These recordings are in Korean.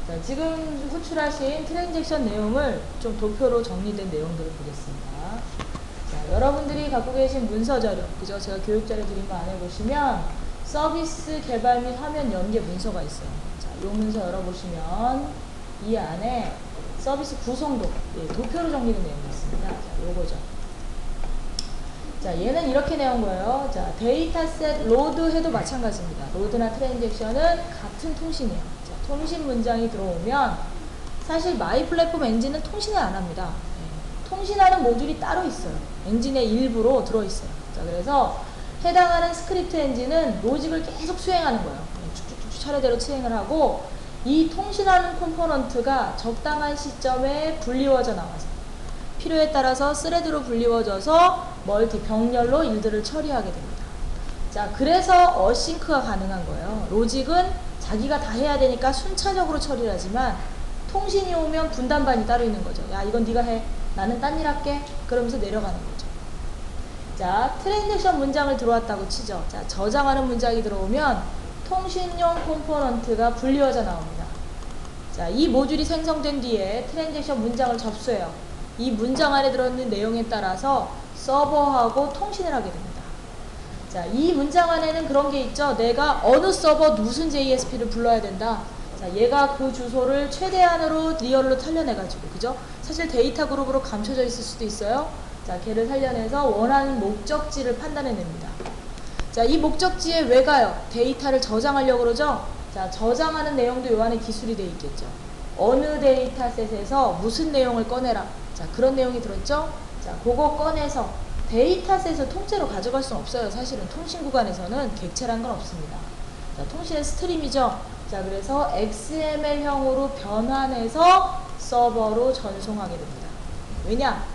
자, 지금 호출하신 트랜잭션 내용을 좀 도표로 정리된 내용들을 보겠습니다. 자, 여러분들이 갖고 계신 문서 자료, 그죠? 제가 교육 자료 드린 거 안에 보시면 서비스 개발 및 화면 연계 문서가 있어요. 자, 이 문서 열어보시면 이 안에 서비스 구성도, 예, 도표로 정리된 내용이 있습니다. 자, 요거죠. 자, 얘는 이렇게 내온 거예요. 자, 데이터셋 로드 해도 마찬가지입니다. 로드나 트랜잭션은 같은 통신이에요. 자, 통신 문장이 들어오면 사실 마이 플랫폼 엔진은 통신을 안 합니다. 예, 통신하는 모듈이 따로 있어요. 엔진의 일부로 들어있어요. 자, 그래서 해당하는 스크립트 엔진은 로직을 계속 수행하는 거예요. 예, 쭉쭉쭉 차례대로 수행을 하고 이 통신하는 컴포넌트가 적당한 시점에 분리워져 나와서 필요에 따라서 스레드로 분리워져서 멀티 병렬로 일들을 처리하게 됩니다. 자, 그래서 어싱크가 가능한 거예요. 로직은 자기가 다 해야 되니까 순차적으로 처리를 하지만 통신이 오면 분담반이 따로 있는 거죠. 야, 이건 네가 해. 나는 딴 일 할게. 그러면서 내려가는 거죠. 자, 트랜잭션 문장을 들어왔다고 치죠. 자, 저장하는 문장이 들어오면 통신용 컴포넌트가 분리워져 나옵니다. 자, 이 모듈이 생성된 뒤에 트랜잭션 문장을 접수해요. 이 문장 안에 들어있는 내용에 따라서 서버하고 통신을 하게 됩니다. 자, 이 문장 안에는 그런 게 있죠. 내가 어느 서버 무슨 JSP를 불러야 된다. 자, 얘가 그 주소를 최대한으로 리얼로 살려내가지고, 그죠? 사실 데이터 그룹으로 감춰져 있을 수도 있어요. 자, 걔를 살려내서 원하는 목적지를 판단해냅니다. 자, 이 목적지에 왜 가요? 데이터를 저장하려고 그러죠? 자, 저장하는 내용도 요 안에 기술이 돼 있겠죠. 어느 데이터셋에서 무슨 내용을 꺼내라. 자, 그런 내용이 들어있죠? 자, 그거 꺼내서 데이터셋을 통째로 가져갈 수는 없어요. 사실은 통신 구간에서는 객체란 건 없습니다. 자, 통신은 스트림이죠. 자, 그래서 XML형으로 변환해서 서버로 전송하게 됩니다. 왜냐?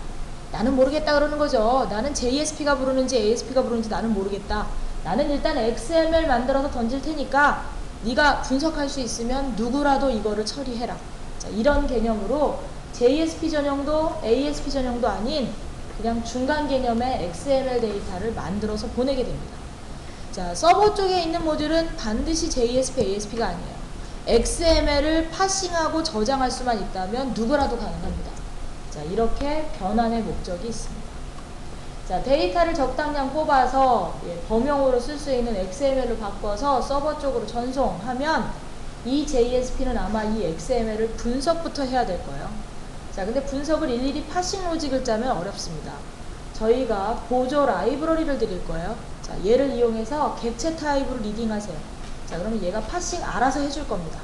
나는 모르겠다 그러는 거죠. 나는 JSP가 부르는지 ASP가 부르는지 나는 모르겠다. 나는 일단 XML 만들어서 던질 테니까 네가 분석할 수 있으면 누구라도 이거를 처리해라. 자, 이런 개념으로 JSP 전용도 ASP 전용도 아닌 그냥 중간 개념의 XML 데이터를 만들어서 보내게 됩니다. 자, 서버 쪽에 있는 모듈은 반드시 JSP, ASP가 아니에요. XML을 파싱하고 저장할 수만 있다면 누구라도 가능합니다. 자, 이렇게 변환의 목적이 있습니다. 자, 데이터를 적당량 뽑아서 범용으로 쓸 수 있는 XML로 바꿔서 서버 쪽으로 전송하면 이 JSP는 아마 이 XML을 분석부터 해야 될 거예요. 자, 근데 분석을 일일이 파싱 로직을 짜면 어렵습니다. 저희가 보조 라이브러리를 드릴 거예요. 자, 얘를 이용해서 객체 타입으로 리딩하세요. 자, 그러면 얘가 파싱 알아서 해줄 겁니다.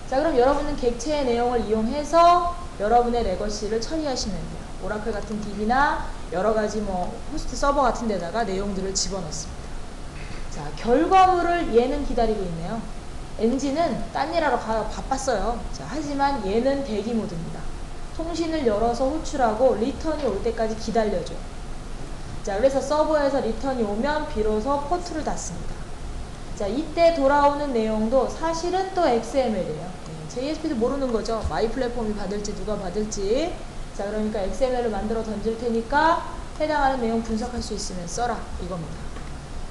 자, 그럼 여러분은 객체의 내용을 이용해서 여러분의 레거시를 처리하시면 돼요. 오라클 같은 DB나 여러가지 뭐 호스트 서버 같은 데다가 내용들을 집어넣습니다. 자, 결과물을 얘는 기다리고 있네요. 엔진은 딴 일하러 가요. 바빴어요. 자, 하지만 얘는 대기 모드입니다. 통신을 열어서 호출하고 리턴이 올 때까지 기다려줘요. 자, 그래서 서버에서 리턴이 오면 비로소 포트를 닫습니다. 자, 이때 돌아오는 내용도 사실은 또 XML이에요. JSP도 모르는 거죠. 마이 플랫폼이 받을지 누가 받을지. 자, 그러니까 XML을 만들어 던질 테니까 해당하는 내용 분석할 수 있으면 써라 이겁니다.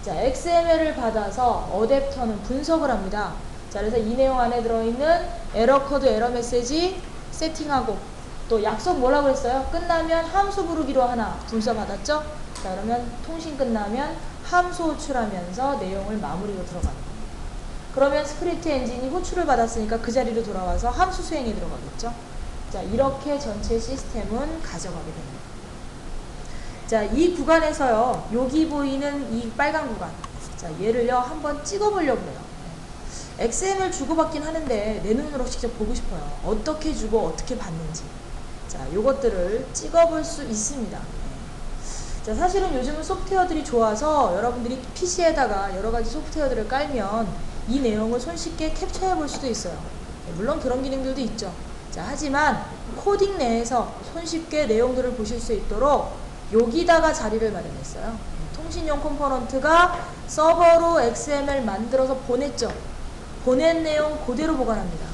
자, XML을 받아서 어댑터는 분석을 합니다. 자, 그래서 이 내용 안에 들어있는 에러 코드, 에러 메시지 세팅하고 또 약속 뭐라고 했어요? 끝나면 함수 부르기로 하나 분석 받았죠? 자, 그러면 통신 끝나면 함수 호출하면서 내용을 마무리로 들어가는 겁니다. 그러면 스크립트 엔진이 호출을 받았으니까 그 자리로 돌아와서 함수 수행에 들어가겠죠? 자, 이렇게 전체 시스템은 가져가게 됩니다. 자, 이 구간에서요, 여기 보이는 이 빨간 구간. 자, 얘를요, 한번 찍어보려고 해요. XML 주고받긴 하는데 내 눈으로 직접 보고 싶어요. 어떻게 주고 어떻게 받는지. 자, 요것들을 찍어볼 수 있습니다. 자, 사실은 요즘은 소프트웨어들이 좋아서 여러분들이 PC에다가 여러가지 소프트웨어들을 깔면 이 내용을 손쉽게 캡처해 볼 수도 있어요. 물론 그런 기능들도 있죠. 자, 하지만 코딩 내에서 손쉽게 내용들을 보실 수 있도록 여기다가 자리를 마련했어요. 통신용 컴포넌트가 서버로 XML 만들어서 보냈죠. 보낸 내용 그대로 보관합니다.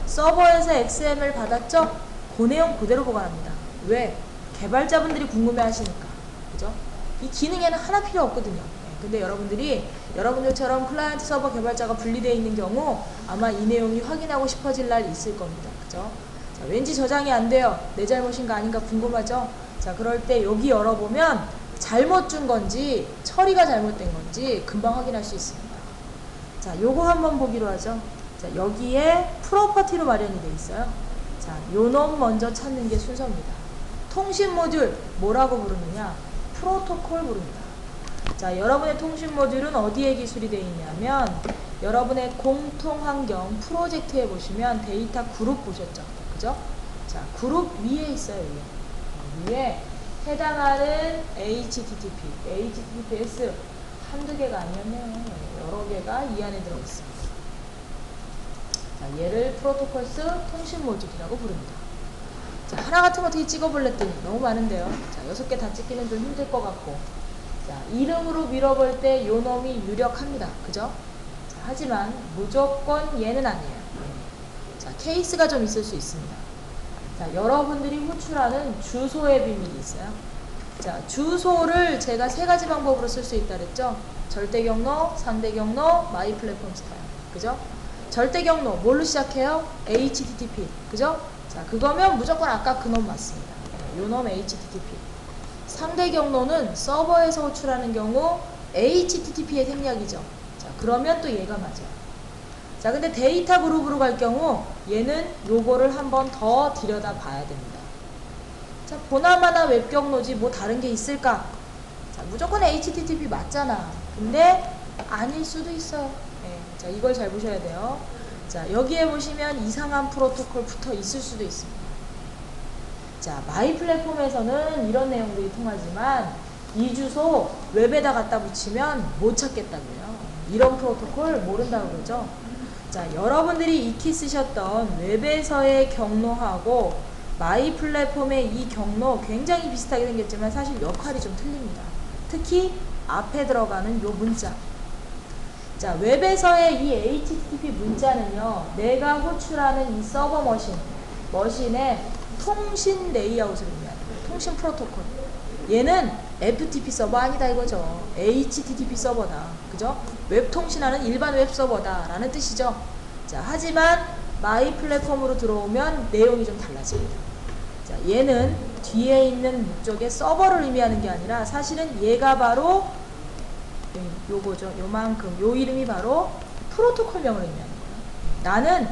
서버에서 XML 받았죠? 그 내용 그대로 보관합니다. 왜? 개발자분들이 궁금해 하시니까. 그죠? 이 기능에는 하나 필요 없거든요. 근데 여러분들이 여러분들처럼 클라이언트 서버 개발자가 분리되어 있는 경우 아마 이 내용이 확인하고 싶어질 날 있을 겁니다. 그죠? 자, 왠지 저장이 안 돼요. 내 잘못인가 아닌가 궁금하죠? 자, 그럴 때 여기 열어보면 잘못 준 건지 처리가 잘못된 건지 금방 확인할 수 있습니다. 자, 요거 한번 보기로 하죠. 자, 여기에 프로퍼티로 마련이 되어 있어요. 자, 요 놈 먼저 찾는 게 순서입니다. 통신 모듈 뭐라고 부르느냐? 프로토콜 부릅니다. 자, 여러분의 통신 모듈은 어디에 기술이 되어 있냐면 여러분의 공통 환경 프로젝트에 보시면 데이터 그룹 보셨죠? 그죠? 자, 그룹 위에 있어요. 위에 해당하는 HTTPS 한두 개가 아니었네요. 여러 개가 이 안에 들어있습니다. 자, 얘를 프로토콜스 통신 모듈이라고 부릅니다. 자, 하나 같은 거 어떻게 찍어볼랬더니 너무 많은데요. 자, 6개 다 찍기는 좀 힘들 것 같고. 자, 이름으로 밀어볼 때 요 놈이 유력합니다. 그죠? 자, 하지만 무조건 얘는 아니에요. 자, 케이스가 좀 있을 수 있습니다. 자, 여러분들이 호출하는 주소의 비밀이 있어요. 자, 주소를 제가 3가지 방법으로 쓸 수 있다 그랬죠? 절대 경로, 상대 경로, 마이 플랫폼 스타일. 그죠? 절대 경로 뭘로 시작해요? HTTP. 그죠? 자, 그거면 무조건 아까 그놈 맞습니다. 요놈 HTTP. 상대 경로는 서버에서 호출하는 경우 HTTP의 생략이죠. 자, 그러면 또 얘가 맞아요. 자, 근데 데이터 그룹으로 갈 경우 얘는 요거를 한번 더 들여다 봐야 됩니다. 자, 보나마나 웹 경로지 뭐 다른 게 있을까? 자, 무조건 HTTP 맞잖아. 근데 아닐 수도 있어요. 네, 자, 이걸 잘 보셔야 돼요. 자, 여기에 보시면 이상한 프로토콜 붙어 있을 수도 있습니다. 자, 마이 플랫폼에서는 이런 내용들이 통하지만 이 주소 웹에다 갖다 붙이면 못 찾겠다고요. 이런 프로토콜 모른다고 그러죠. 자, 여러분들이 익히 쓰셨던 웹에서의 경로하고 마이 플랫폼의 이 경로 굉장히 비슷하게 생겼지만 사실 역할이 좀 틀립니다. 특히 앞에 들어가는 요 문자. 자, 웹에서의 이 HTTP 문자는요, 내가 호출하는 이 서버 머신의 통신 레이아웃을 의미하는 통신 프로토콜. 얘는 FTP 서버 아니다 이거죠. HTTP 서버다. 그죠? 웹 통신하는 일반 웹 서버다 라는 뜻이죠. 자, 하지만 마이 플랫폼으로 들어오면 내용이 좀 달라집니다. 자, 얘는 뒤에 있는 목적의 서버를 의미하는 게 아니라 사실은 얘가 바로 요거죠. 요만큼 요 이름이 바로 프로토콜명을 의미하는 거예요. 나는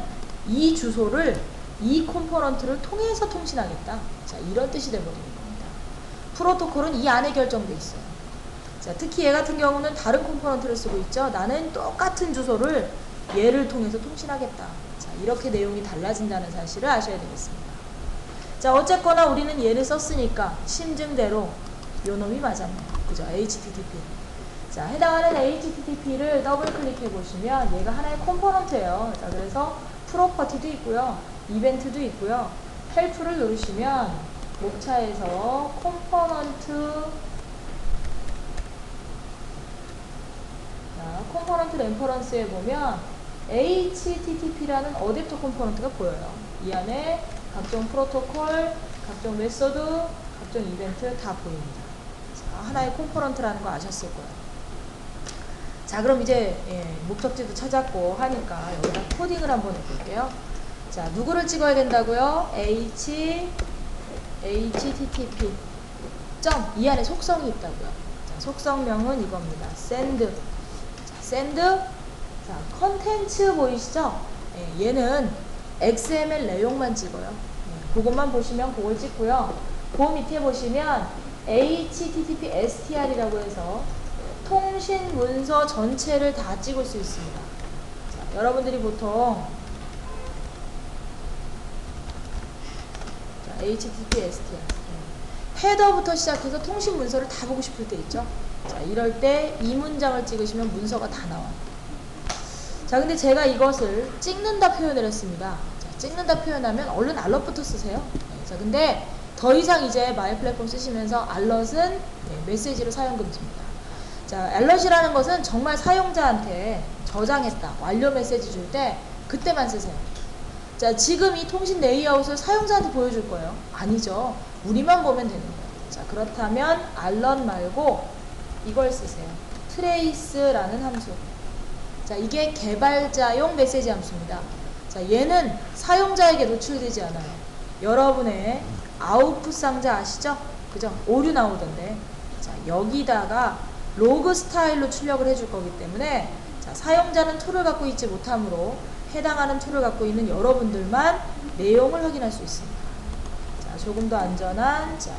이 주소를 이 컴포넌트를 통해서 통신하겠다. 자, 이런 뜻이 되버리는 겁니다. 프로토콜은 이 안에 결정돼 있어요. 자, 특히 얘 같은 경우는 다른 컴포넌트를 쓰고 있죠. 나는 똑같은 주소를 얘를 통해서 통신하겠다. 자, 이렇게 내용이 달라진다는 사실을 아셔야 되겠습니다. 자, 어쨌거나 우리는 얘를 썼으니까 심증대로 요 놈이 맞았네요. 그죠? HTTP. 자, 해당하는 HTTP를 더블 클릭해 보시면 얘가 하나의 컴포넌트예요. 자, 그래서 프로퍼티도 있고요. 이벤트도 있고요. 헬프를 누르시면 목차에서 컴포넌트 렘퍼런스에 보면 HTTP라는 어댑터 컴포넌트가 보여요. 이 안에 각종 프로토콜, 각종 메소드, 각종 이벤트 다 보입니다. 자, 하나의 컴포넌트라는 거 아셨을 거예요. 자, 그럼 이제 목적지도 찾았고 하니까 여기다 코딩을 한번 해볼게요. 자, 누구를 찍어야 된다고요? HTTP 이 안에 속성이 있다고요. 자, 속성명은 이겁니다. send. 자, send. 자, 컨텐츠 보이시죠? 얘는 XML 내용만 찍어요. 그것만 보시면 그걸 찍고요. 그 밑에 보시면 HTTP str이라고 해서 통신 문서 전체를 다 찍을 수 있습니다. 자, 여러분들이 보통 HTTP str 헤더부터 시작해서 통신 문서를 다 보고 싶을 때 있죠. 자, 이럴 때 이 문장을 찍으시면 문서가 다 나와요. 자, 근데 제가 이것을 찍는다 표현을 했습니다. 자, 찍는다 표현하면 얼른 알럿부터 쓰세요. 자, 근데 더 이상 이제 마이 플랫폼 쓰시면서 알럿은 메시지로 사용 금지입니다. 자, 알럿이라는 것은 정말 사용자한테 저장했다, 완료 메시지 줄 때 그때만 쓰세요. 자, 지금 이 통신 레이아웃을 사용자한테 보여줄 거예요? 아니죠. 우리만 보면 되는 거예요. 자, 그렇다면 알럿 말고 이걸 쓰세요. trace라는 함수. 자, 이게 개발자용 메시지 함수입니다. 자, 얘는 사용자에게 노출되지 않아요. 여러분의 아웃풋 상자 아시죠? 그죠? 오류 나오던데. 자, 여기다가 로그 스타일로 출력을 해줄 거기 때문에, 자, 사용자는 툴을 갖고 있지 못하므로 해당하는 툴을 갖고 있는 여러분들만 내용을 확인할 수 있습니다. 자, 조금 더 안전한, 자,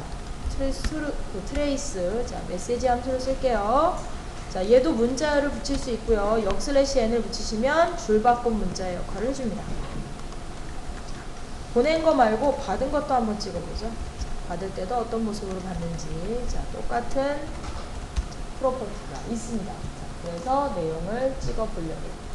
트레이스, 자, 메시지 함수를 쓸게요. 자, 얘도 문자열을 붙일 수 있고요. 역/n을 붙이시면 줄바꿈 문자의 역할을 해줍니다. 보낸 거 말고 받은 것도 한번 찍어보죠. 자, 받을 때도 어떤 모습으로 받는지. 자, 똑같은 프로퍼티가 있습니다. 자, 그래서 내용을 찍어보려고.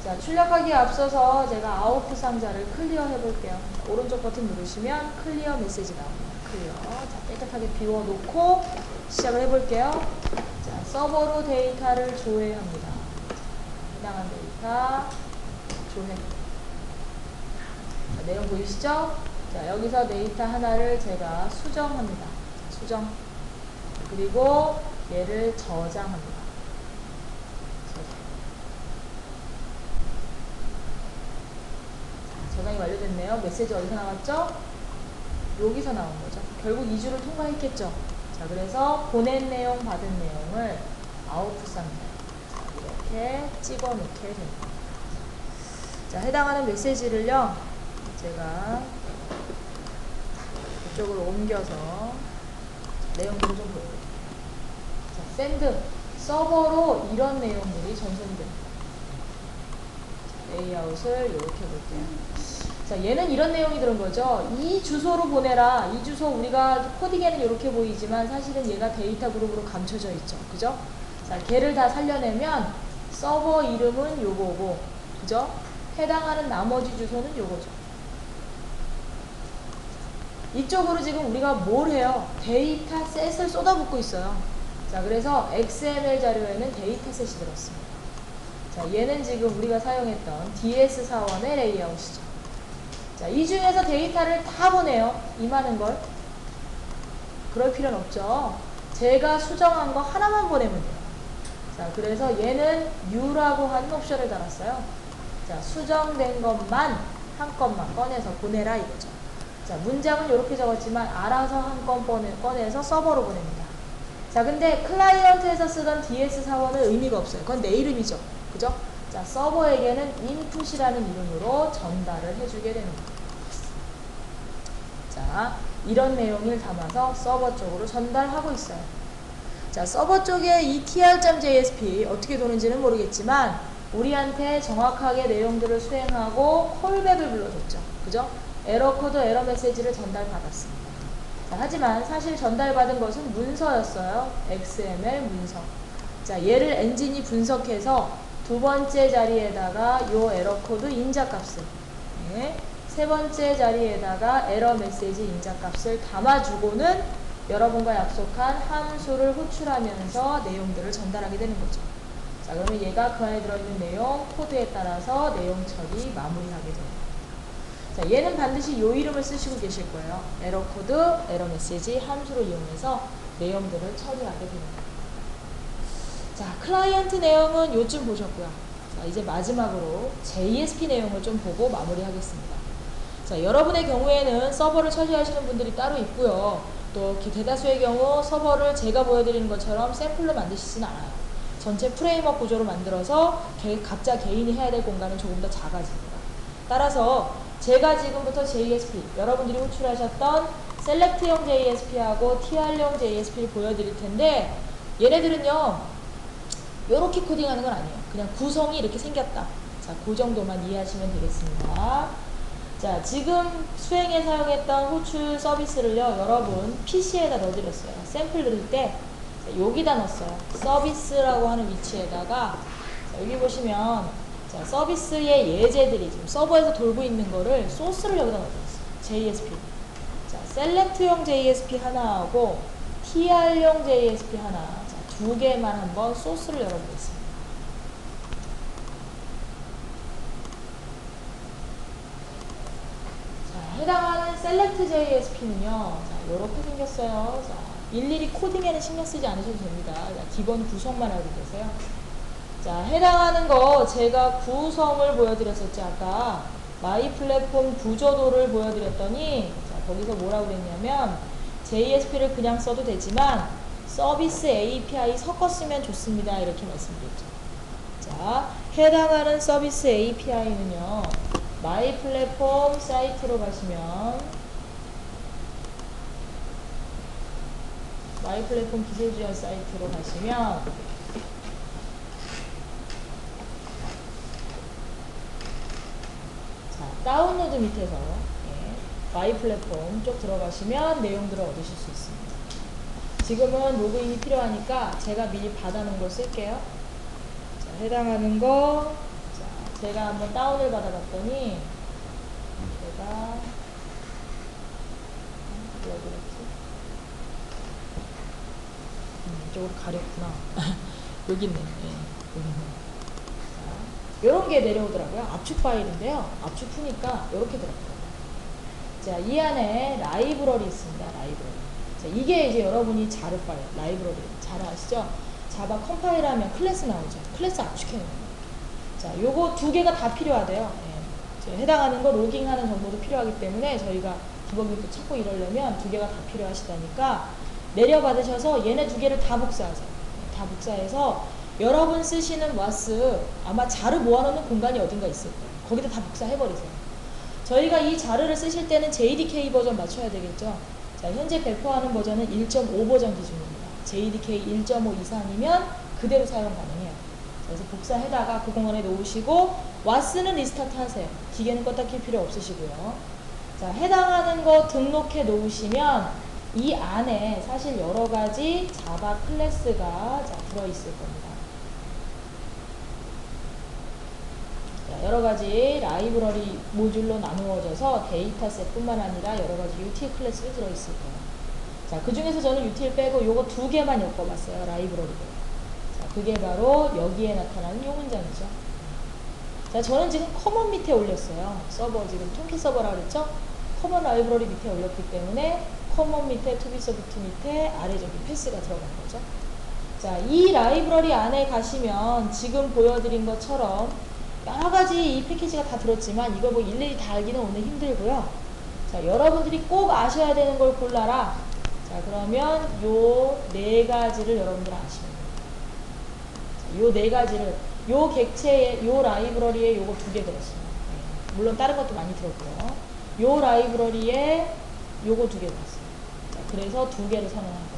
자, 출력하기에 앞서서 제가 아웃풋 상자를 클리어 해볼게요. 오른쪽 버튼 누르시면 클리어 메시지 나옵니다. 클리어. 자, 깨끗하게 비워놓고 시작을 해볼게요. 자, 서버로 데이터를 조회합니다. 해당한 데이터 조회. 자, 내용 보이시죠? 자, 여기서 데이터 하나를 제가 수정합니다. 자, 수정. 그리고 얘를 저장합니다. 저장이 완료됐네요. 메시지 어디서 나왔죠? 여기서 나온 거죠. 결국 2주를 통과했겠죠. 자, 그래서 보낸 내용, 받은 내용을 아웃풋 상자 이렇게 찍어 놓게 됩니다. 자, 해당하는 메시지를요, 제가 이쪽으로 옮겨서 내용들을 좀 보여드릴게요. 자, 샌드 서버로 이런 내용들이 전송이 됩니다. 레이아웃을 이렇게 볼게요. 자, 얘는 이런 내용이 들은 거죠. 이 주소로 보내라. 이 주소 우리가 코딩에는 이렇게 보이지만 사실은 얘가 데이터 그룹으로 감춰져 있죠. 그죠? 자, 걔를 다 살려내면 서버 이름은 요거고, 그죠? 해당하는 나머지 주소는 요거죠. 이쪽으로 지금 우리가 뭘 해요? 데이터셋을 쏟아붓고 있어요. 자, 그래서 XML 자료에는 데이터셋이 들었습니다. 자, 얘는 지금 우리가 사용했던 DS4원의 레이아웃이죠. 자, 이 중에서 데이터를 다 보내요. 이 많은 걸. 그럴 필요는 없죠. 제가 수정한 거 하나만 보내면 돼요. 자, 그래서 얘는 U라고 하는 옵션을 달았어요. 자, 수정된 것만 한 건만 꺼내서 보내라 이거죠. 자, 문장은 이렇게 적었지만 알아서 한 건 꺼내서 서버로 보냅니다. 자, 근데 클라이언트에서 쓰던 DS4원은 의미가 없어요. 그건 내 이름이죠. 그죠? 자, 서버에게는 input이라는 이름으로 전달을 해주게 됩니다. 자, 이런 내용을 담아서 서버 쪽으로 전달하고 있어요. 자, 서버 쪽에 이 tr.jsp 어떻게 도는지는 모르겠지만 우리한테 정확하게 내용들을 수행하고 콜백을 불러줬죠. 그죠? 에러 코드, 에러 메시지를 전달받았습니다. 자, 하지만 사실 전달받은 것은 문서였어요. XML 문서. 자, 얘를 엔진이 분석해서 두 번째 자리에다가 요 에러 코드 인자값을, 네, 세 번째 자리에다가 에러 메시지 인자값을 담아주고는 여러분과 약속한 함수를 호출하면서 내용들을 전달하게 되는 거죠. 자, 그러면 얘가 그 안에 들어있는 내용, 코드에 따라서 내용 처리 마무리하게 됩니다. 자, 얘는 반드시 요 이름을 쓰시고 계실 거예요. 에러 코드, 에러 메시지 함수를 이용해서 내용들을 처리하게 됩니다. 자, 클라이언트 내용은 요쯤 보셨고요. 자, 이제 마지막으로 JSP 내용을 좀 보고 마무리하겠습니다. 자, 여러분의 경우에는 서버를 처리하시는 분들이 따로 있고요. 또 대다수의 경우 서버를 제가 보여드리는 것처럼 샘플로 만드시진 않아요. 전체 프레임워크 구조로 만들어서 각자 개인이 해야 될 공간은 조금 더 작아집니다. 따라서 제가 지금부터 JSP, 여러분들이 호출하셨던 셀렉트용 JSP하고 TR용 JSP를 보여드릴 텐데 얘네들은요 요렇게 코딩하는 건 아니에요. 그냥 구성이 이렇게 생겼다. 자, 그 정도만 이해하시면 되겠습니다. 자, 지금 수행에 사용했던 호출 서비스를요, 여러분 PC에다 넣어드렸어요. 샘플 넣을 때 자, 여기다 넣었어요. 서비스라고 하는 위치에다가 자, 여기 보시면 자, 서비스의 예제들이 지금 서버에서 돌고 있는 거를 소스를 여기다 넣어드렸어요. JSP. 자, 셀렉트용 JSP 하나하고 TR용 JSP 하나. 두 개만 한번 소스를 열어보겠습니다. 자, 해당하는 select JSP는요, 자, 이렇게 생겼어요. 자, 일일이 코딩에는 신경 쓰지 않으셔도 됩니다. 기본 구성만 알고 계세요. 자, 해당하는 거 제가 구성을 보여드렸었죠. 아까 마이 플랫폼 구조도를 보여드렸더니 자, 거기서 뭐라고 그랬냐면 JSP를 그냥 써도 되지만 서비스 API 섞어 쓰면 좋습니다. 이렇게 말씀드렸죠. 자, 해당하는 서비스 API는요. 마이 플랫폼 사이트로 가시면 마이 플랫폼 기술지원 사이트로 가시면 자, 다운로드 밑에서 마이 플랫폼 쪽 들어가시면 내용들을 얻으실 수 있습니다. 지금은 로그인이 필요하니까 제가 미리 받아놓은 걸 쓸게요. 자, 해당하는 거 자, 제가 한번 다운을 받아봤더니 제가 뭐라 그랬지? 이쪽으로 가렸구나. 여기 있네. 이런 게 내려오더라고요. 압축 파일인데요. 압축 푸니까 이렇게 들어가요. 자, 이 안에 라이브러리 있습니다. 라이브러리. 자, 이게 이제 여러분이 자르 파일, 라이브러리 잘 아시죠? 자바 컴파일하면 클래스 나오죠. 클래스 압축해 놓은 거예요. 자, 요거 두 개가 다 필요하대요. 예. 해당하는 거 로깅하는 정보도 필요하기 때문에 저희가 기본기도 찾고 이러려면 두 개가 다 필요하시다니까 내려받으셔서 얘네 두 개를 다 복사하세요. 다 복사해서 여러분 쓰시는 와스 아마 자르 모아놓는 공간이 어딘가 있을 거예요. 거기다 다 복사해버리세요. 저희가 이 자르를 쓰실 때는 JDK 버전 맞춰야 되겠죠. 자, 현재 배포하는 버전은 1.5 버전 기준입니다. JDK 1.5 이상이면 그대로 사용 가능해요. 그래서 복사해다가 그 공간에 놓으시고 와스는 리스타트 하세요. 기계는 껐다 킬 필요 없으시고요. 자, 해당하는 거 등록해 놓으시면 이 안에 사실 여러 가지 자바 클래스가 들어있을 겁니다. 자, 여러 가지 라이브러리 모듈로 나누어져서 데이터셋뿐만 아니라 여러 가지 util 클래스도 들어있을 거예요. 자, 그 중에서 저는 util 빼고 요거 두 개만 엮어봤어요. 라이브러리로. 자, 그게 바로 여기에 나타나는 요 문장이죠. 자, 저는 지금 커먼 밑에 올렸어요. 서버 지금 통키 서버라 그랬죠? 커먼 라이브러리 밑에 올렸기 때문에 커먼 밑에 투비서비트 밑에 아래쪽에 패스가 들어간 거죠. 자, 이 라이브러리 안에 가시면 지금 보여드린 것처럼 여러 가지 이 패키지가 다 들었지만 이걸 뭐 일일이 다 알기는 오늘 힘들고요. 자, 여러분들이 꼭 아셔야 되는 걸 골라라. 자, 그러면 요 네 가지를 여러분들 아시면 돼요. 요 네 가지를 요 객체에 요 라이브러리에 요거 두 개 들었어요. 네. 물론 다른 것도 많이 들었고요. 요 라이브러리에 요거 두 개 들었어요. 자, 그래서 두 개를 선언한 겁니다.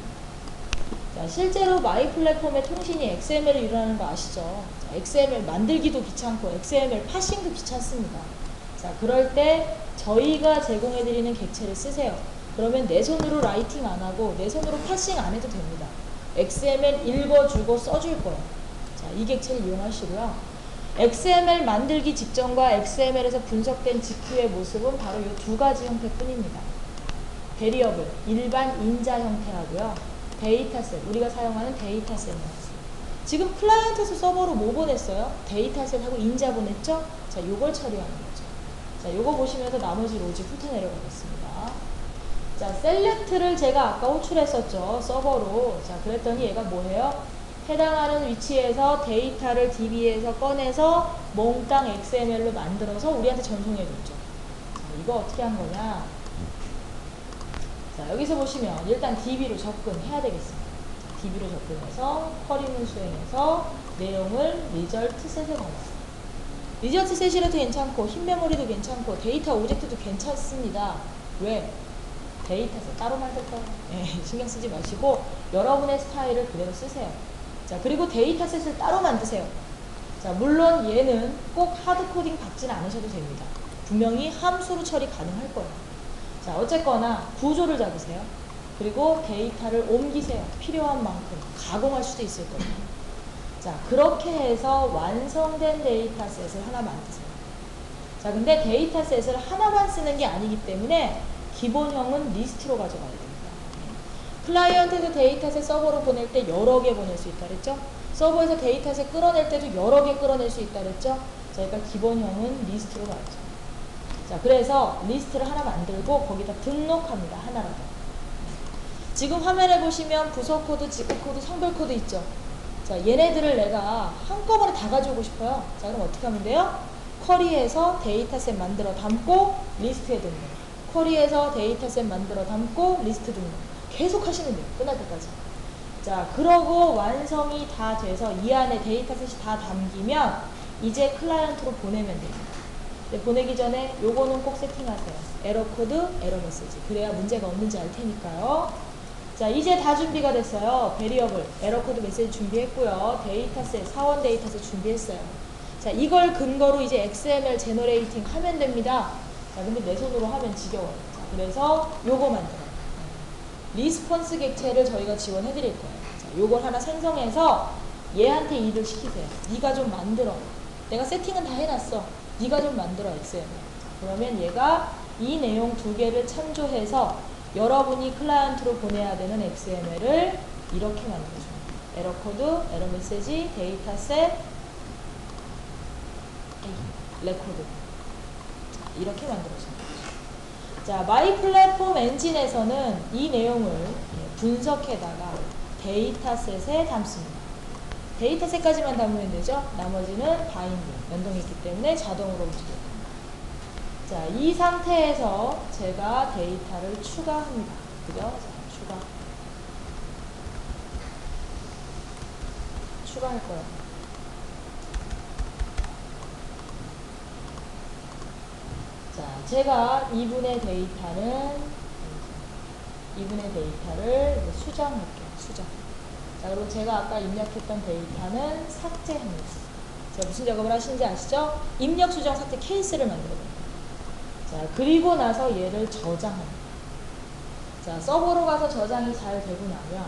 자, 실제로 마이 플랫폼의 통신이 XML을 이루는 거 아시죠? 자, XML 만들기도 귀찮고 XML 파싱도 귀찮습니다. 자, 그럴 때 저희가 제공해드리는 객체를 쓰세요. 그러면 내 손으로 라이팅 안 하고 내 손으로 파싱 안 해도 됩니다. XML 읽어주고 써줄 거예요. 자, 이 객체를 이용하시고요. XML 만들기 직전과 XML에서 분석된 직후의 모습은 바로 이 두 가지 형태뿐입니다. 베리어블, 일반 인자 형태하고요. 데이터셋, 우리가 사용하는 데이터셋. 지금 클라이언트에서 서버로 뭐 보냈어요? 데이터셋하고 인자 보냈죠? 자, 요걸 처리하는 거죠. 자, 요거 보시면서 나머지 로직 훑어 내려가겠습니다. 자, 셀렉트를 제가 아까 호출했었죠. 서버로. 자, 그랬더니 얘가 뭐예요? 해당하는 위치에서 데이터를 DB에서 꺼내서 몽땅 XML로 만들어서 우리한테 전송해줬죠. 자, 이거 어떻게 한 거냐? 자, 여기서 보시면 일단 DB로 접근해야 되겠습니다. 자, DB로 접근해서 쿼리문 수행해서 내용을 리절트 셋에 넣어요. 리절트 셋이라도 괜찮고 흰 메모리도 괜찮고 데이터 오브젝트도 괜찮습니다. 왜? 데이터셋 따로 만들 거예요. 네, 신경 쓰지 마시고 여러분의 스타일을 그대로 쓰세요. 자, 그리고 데이터셋을 따로 만드세요. 자, 물론 얘는 꼭 하드코딩 박지는 않으셔도 됩니다. 분명히 함수로 처리 가능할 거예요. 자, 어쨌거나 구조를 잡으세요. 그리고 데이터를 옮기세요. 필요한 만큼 가공할 수도 있을 겁니다. 자, 그렇게 해서 완성된 데이터셋을 하나 만드세요. 자, 근데 데이터셋을 하나만 쓰는 게 아니기 때문에 기본형은 리스트로 가져가야 됩니다. 클라이언트에서 데이터셋 서버로 보낼 때 여러 개 보낼 수 있다 그랬죠? 서버에서 데이터셋 끌어낼 때도 여러 개 끌어낼 수 있다 그랬죠? 저희가 기본형은 리스트로 가죠. 자, 그래서 리스트를 하나 만들고 거기다 등록합니다. 하나라도. 지금 화면에 보시면 부서 코드, 지구 코드, 성별 코드 있죠. 자, 얘네들을 내가 한꺼번에 다 가져오고 싶어요. 자, 그럼 어떻게 하면 돼요? 쿼리에서 데이터셋 만들어 담고 리스트에 등록. 쿼리에서 데이터셋 만들어 담고 리스트 등록. 계속 하시면 돼요. 끝날 때까지. 자, 그러고 완성이 다 돼서 이 안에 데이터셋이 다 담기면 이제 클라이언트로 보내면 됩니다. 근데 보내기 전에 요거는 꼭 세팅하세요. 에러 코드, 에러 메시지. 그래야 문제가 없는지 알 테니까요. 자, 이제 다 준비가 됐어요. 베리어블, 에러 코드 메시지 준비했고요. 데이터셋, 사원 데이터셋 준비했어요. 자, 이걸 근거로 이제 XML 제너레이팅 하면 됩니다. 자, 근데 내 손으로 하면 지겨워요. 자, 그래서 요거 만들어요. 리스폰스 객체를 저희가 지원해 드릴 거예요. 자, 요걸 하나 생성해서 얘한테 일을 시키세요. 네가 좀 만들어. 내가 세팅은 다 해놨어. 네가 좀 만들어, XML. 그러면 얘가 이 내용 두 개를 참조해서 여러분이 클라이언트로 보내야 되는 XML을 이렇게 만들어줍니다. 에러 코드, 에러 메시지, 데이터셋, 레코드. 이렇게 만들어줍니다. 자, 마이 플랫폼 엔진에서는 이 내용을 분석해다가 데이터셋에 담습니다. 데이터셋까지만 담으면 되죠. 나머지는 바인드, 연동이 있기 때문에 자동으로 움직여요. 자, 이 상태에서 제가 데이터를 추가합니다. 그죠? 자, 추가할 거예요. 자, 제가 2분의 데이터를 수정할게요. 수정. 자, 그리고 제가 아까 입력했던 데이터는 삭제합니다. 자, 무슨 작업을 하시는지 아시죠? 입력, 수정, 삭제 케이스를 만들어요. 자, 그리고 나서 얘를 저장합니다. 자, 서버로 가서 저장이 잘 되고 나면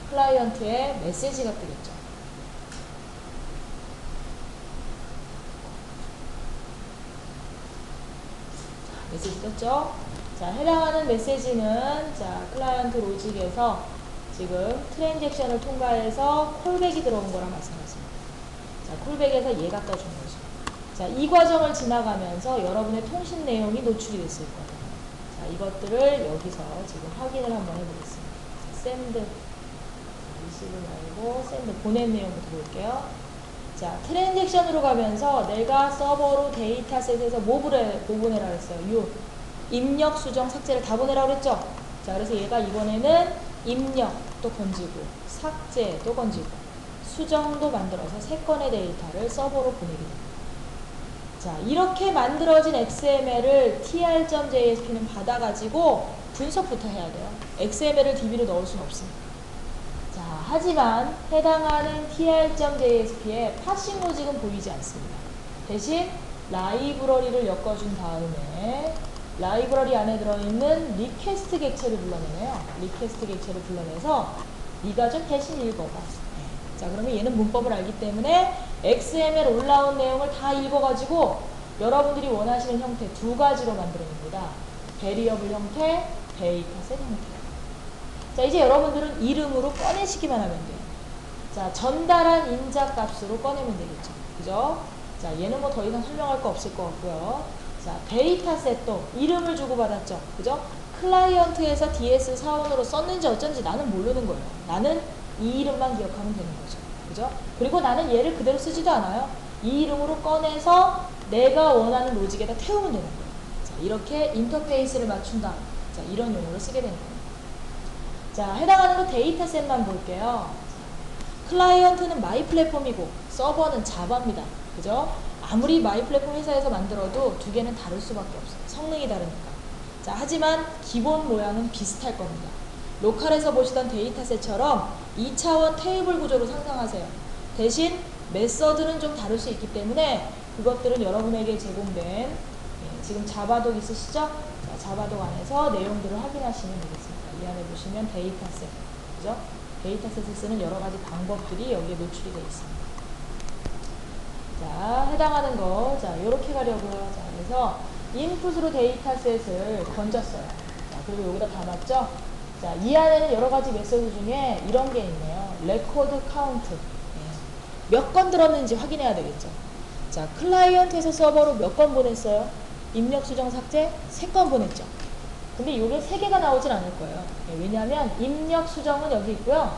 클라이언트에 메시지가 뜨겠죠. 자, 메시지 떴죠? 자, 해당하는 메시지는 자, 클라이언트 로직에서 지금 트랜잭션을 통과해서 콜백이 들어온 거랑 마찬가지입니다. 자, 콜백에서 얘가 떠준 거죠. 자, 이 과정을 지나가면서 여러분의 통신 내용이 노출이 됐을 거예요. 자, 이것들을 여기서 지금 확인을 한번 해보겠습니다. 자, 샌드, 리시브 말고 샌드, 보낸 내용부터 볼게요. 자, 트랜잭션으로 가면서 내가 서버로 데이터셋에서 뭐 보내라 그랬어요? 입력, 수정, 삭제를 다 보내라 그랬죠? 자, 그래서 얘가 이번에는 입력도 건지고 삭제도 건지고 수정도 만들어서 3건의 데이터를 서버로 보내게 됩니다. 자, 이렇게 만들어진 XML을 tr.jsp는 받아가지고 분석부터 해야 돼요. XML을 DB로 넣을 수는 없습니다. 자, 하지만 해당하는 tr.jsp에 파싱 로직은 보이지 않습니다. 대신 라이브러리를 엮어준 다음에 라이브러리 안에 들어있는 리퀘스트 객체를 불러내네요. 리퀘스트 객체를 불러내서 네가 좀 대신 읽어봐. 자, 그러면 얘는 문법을 알기 때문에 XML 올라온 내용을 다 읽어가지고 여러분들이 원하시는 형태 두 가지로 만들어냅니다. 베리어블 형태, 데이터셋 형태. 자, 이제 여러분들은 이름으로 꺼내시기만 하면 돼요. 자, 전달한 인자 값으로 꺼내면 되겠죠. 그죠? 자, 얘는 뭐 더 이상 설명할 거 없을 것 같고요. 자, 데이터셋도 이름을 주고받았죠. 그죠? 클라이언트에서 DS4원으로 썼는지 어쩐지 나는 모르는 거예요. 나는 이 이름만 기억하면 되는 거죠. 그죠? 그리고 나는 얘를 그대로 쓰지도 않아요. 이 이름으로 꺼내서 내가 원하는 로직에다 태우면 되는 거예요. 자, 이렇게 인터페이스를 맞춘다. 자, 이런 용어를 쓰게 되는 거예요. 자, 해당하는 거 데이터셋만 볼게요. 클라이언트는 마이 플랫폼이고 서버는 자바입니다. 그죠? 아무리 마이 플랫폼 회사에서 만들어도 두 개는 다를 수밖에 없어요. 성능이 다르니까. 자, 하지만 기본 모양은 비슷할 겁니다. 로컬에서 보시던 데이터셋처럼 2차원 테이블 구조로 상상하세요. 대신 메서드는 좀 다를 수 있기 때문에 그것들은 여러분에게 제공된 지금 자바독 있으시죠? 자, 자바독 안에서 내용들을 확인하시면 되겠습니다. 이 안에 보시면 데이터셋, 그죠? 데이터셋을 쓰는 여러 가지 방법들이 여기에 노출이 되어 있습니다. 자, 해당하는 거, 자, 요렇게 가려고요. 자, 그래서 인풋으로 데이터셋을 건졌어요. 자, 그리고 여기다 담았죠? 자, 이 안에는 여러 가지 메소드 중에 이런 게 있네요. 레코드 카운트. 몇 건 들었는지 확인해야 되겠죠. 자, 클라이언트에서 서버로 몇 건 보냈어요? 입력, 수정, 삭제 3건 보냈죠. 근데 이게 3개가 나오진 않을 거예요. 왜냐하면 입력 수정은 여기 있고요.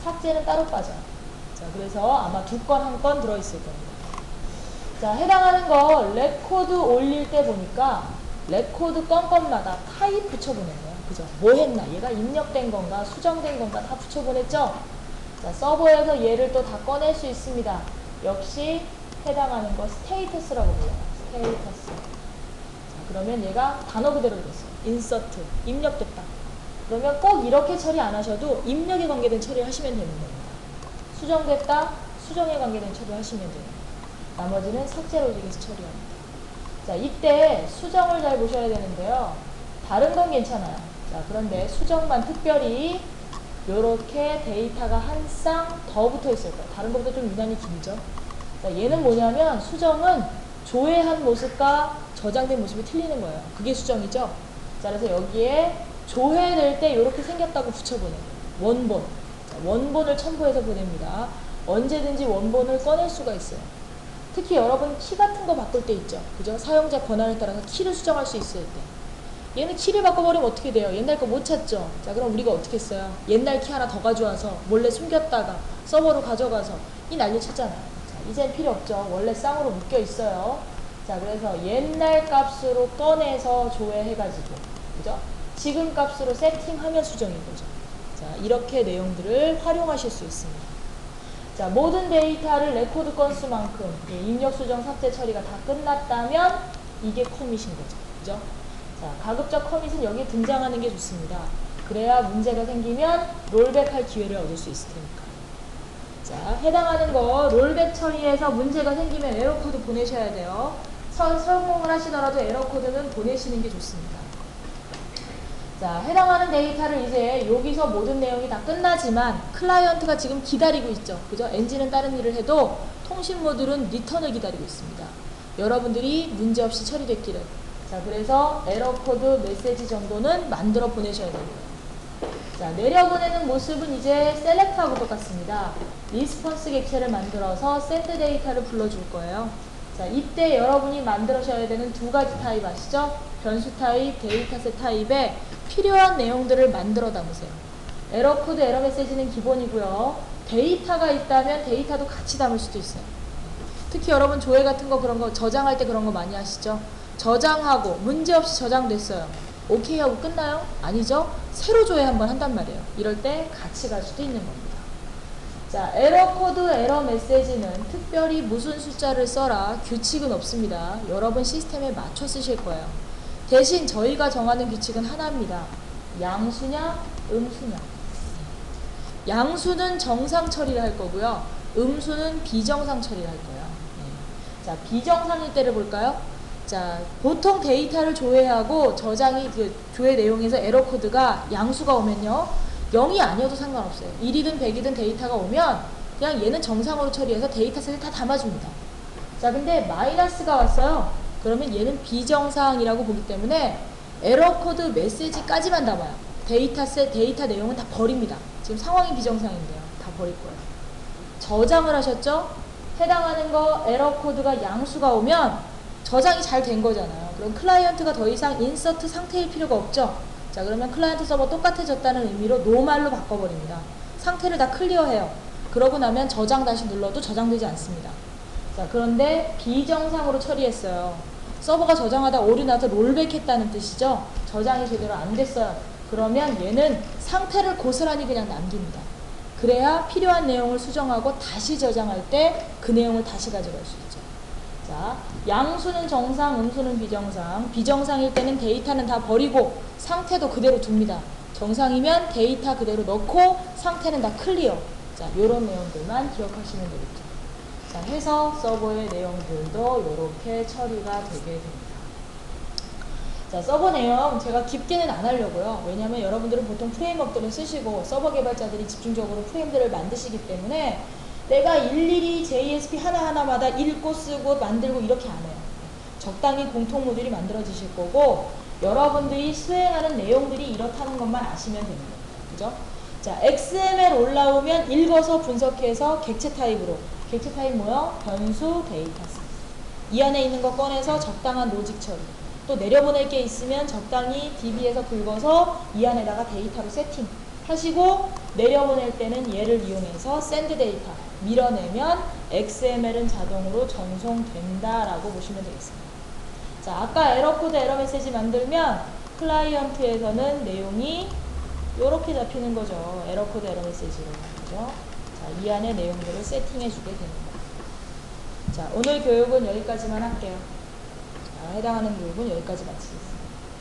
삭제는 따로 빠져요. 자, 그래서 아마 2건, 1건 들어있을 겁니다. 자, 해당하는 거 레코드 올릴 때 보니까 레코드 건마다 타입 붙여보냈네요. 그죠? 뭐 했나? 얘가 입력된 건가, 수정된 건가 다 붙여보냈죠? 자, 서버에서 얘를 또 다 꺼낼 수 있습니다. 역시 해당하는 거 스테이터스라고 불러요. 스테이터스. 자, 그러면 얘가 단어 그대로 됐어요. 인서트. 입력됐다. 그러면 꼭 이렇게 처리 안 하셔도 입력에 관계된 처리를 하시면 되는 겁니다. 수정됐다. 수정에 관계된 처리를 하시면 돼요. 나머지는 삭제 로직에서 처리합니다. 자, 이때 수정을 잘 보셔야 되는데요. 다른 건 괜찮아요. 자, 그런데 수정만 특별히 요렇게 데이터가 한 쌍 더 붙어 있을 거예요. 다른 것보다 좀 유난히 길죠. 자, 얘는 뭐냐면 수정은 조회한 모습과 저장된 모습이 틀리는 거예요. 그게 수정이죠. 자, 그래서 여기에 조회될 때 이렇게 생겼다고 붙여보내요. 원본. 자, 원본을 첨부해서 보냅니다. 언제든지 원본을 꺼낼 수가 있어요. 특히 여러분 키 같은 거 바꿀 때 있죠. 그죠? 사용자 권한에 따라서 키를 수정할 수 있을 때. 얘는 키를 바꿔버리면 어떻게 돼요? 옛날 거 못 찾죠? 자, 그럼 우리가 어떻게 했어요? 옛날 키 하나 더 가져와서 몰래 숨겼다가 서버로 가져가서 이 난리 쳤잖아요. 자, 이젠 필요 없죠. 원래 쌍으로 묶여 있어요. 자, 그래서 옛날 값으로 꺼내서 조회해가지고, 그죠? 지금 값으로 세팅하면 수정인 거죠. 자, 이렇게 내용들을 활용하실 수 있습니다. 자, 모든 데이터를 레코드 건수만큼 입력, 수정, 삭제 처리가 다 끝났다면 이게 커밋인 거죠. 그죠? 자, 가급적 커밋은 여기에 등장하는 게 좋습니다. 그래야 문제가 생기면 롤백할 기회를 얻을 수 있을 테니까. 자, 해당하는 거 롤백 처리해서 문제가 생기면 에러코드 보내셔야 돼요. 성공을 하시더라도 에러코드는 보내시는 게 좋습니다. 자, 해당하는 데이터를 이제 여기서 모든 내용이 다 끝나지만 클라이언트가 지금 기다리고 있죠. 그죠? 엔진은 다른 일을 해도 통신 모듈은 리턴을 기다리고 있습니다. 여러분들이 문제없이 처리됐기를. 자, 그래서 에러코드 메시지 정도는 만들어 보내셔야 됩니다. 자, 내려보내는 모습은 이제 셀렉트하고 똑같습니다. 리스폰스 객체를 만들어서 샌드 데이터를 불러줄 거예요. 자, 이때 여러분이 만들어셔야 되는 2가지 타입 아시죠? 변수 타입, 데이터셋 타입에 필요한 내용들을 만들어 담으세요. 에러코드, 에러 메시지는 기본이고요. 데이터가 있다면 데이터도 같이 담을 수도 있어요. 특히 여러분 조회 같은 거 그런 거 저장할 때 그런 거 많이 하시죠? 저장하고 문제없이 저장됐어요. 오케이 하고 끝나요? 아니죠? 새로 조회 한번 한단 말이에요. 이럴 때 같이 갈 수도 있는 겁니다. 자, 에러코드, 에러 메시지는 특별히 무슨 숫자를 써라 규칙은 없습니다. 여러분 시스템에 맞춰 쓰실 거예요. 대신 저희가 정하는 규칙은 하나입니다. 양수냐, 음수냐. 양수는 정상 처리를 할 거고요. 음수는 비정상 처리를 할 거예요. 자, 비정상일 때를 볼까요? 자, 보통 데이터를 조회하고 저장이 그 조회 내용에서 에러 코드가 양수가 오면요. 0이 아니어도 상관없어요. 1이든 100이든 데이터가 오면 그냥 얘는 정상으로 처리해서 데이터셋을 다 담아줍니다. 자, 근데 마이너스가 왔어요. 그러면 얘는 비정상이라고 보기 때문에 에러 코드 메시지까지만 담아요. 데이터셋, 데이터 내용은 다 버립니다. 지금 상황이 비정상인데요. 다 버릴 거예요. 저장을 하셨죠? 해당하는 거 에러 코드가 양수가 오면 저장이 잘 된 거잖아요. 그럼 클라이언트가 더 이상 인서트 상태일 필요가 없죠. 자, 그러면 클라이언트 서버 똑같아졌다는 의미로 노말로 바꿔버립니다. 상태를 다 클리어해요. 그러고 나면 저장 다시 눌러도 저장되지 않습니다. 자, 그런데 비정상으로 처리했어요. 서버가 저장하다 오류 나서 롤백했다는 뜻이죠. 저장이 제대로 안 됐어요. 그러면 얘는 상태를 고스란히 그냥 남깁니다. 그래야 필요한 내용을 수정하고 다시 저장할 때 그 내용을 다시 가져갈 수 있죠. 자, 양수는 정상, 음수는 비정상. 비정상일 때는 데이터는 다 버리고 상태도 그대로 둡니다. 정상이면 데이터 그대로 넣고 상태는 다 클리어. 자, 요런 내용들만 기억하시면 되겠죠. 자, 해서 서버의 내용들도 이렇게 처리가 되게 됩니다. 자, 서버 내용 제가 깊게는 안 하려고요. 왜냐면 여러분들은 보통 프레임워크들을 쓰시고 서버 개발자들이 집중적으로 프레임들을 만드시기 때문에 내가 일일이 JSP 하나하나마다 읽고 쓰고 만들고 이렇게 안 해요. 적당히 공통 모듈이 만들어지실 거고 여러분들이 수행하는 내용들이 이렇다는 것만 아시면 됩니다. 그죠? 자, XML 올라오면 읽어서 분석해서 객체 타입으로. 객체 타입 뭐요? 변수, 데이터셋. 이 안에 있는 거 꺼내서 적당한 로직 처리. 또 내려보낼 게 있으면 적당히 DB에서 긁어서 이 안에다가 데이터를 세팅하시고 내려보낼 때는 얘를 이용해서 send 데이터 밀어내면 XML은 자동으로 전송된다라고 보시면 되겠습니다. 자, 아까 에러 코드 에러 메시지 만들면 클라이언트에서는 내용이 이렇게 잡히는 거죠. 에러 코드 에러 메시지로. 그죠? 자, 이 안에 내용들을 세팅해 주게 됩니다. 자, 오늘 교육은 여기까지만 할게요. 자, 해당하는 교육은 여기까지 마치겠습니다.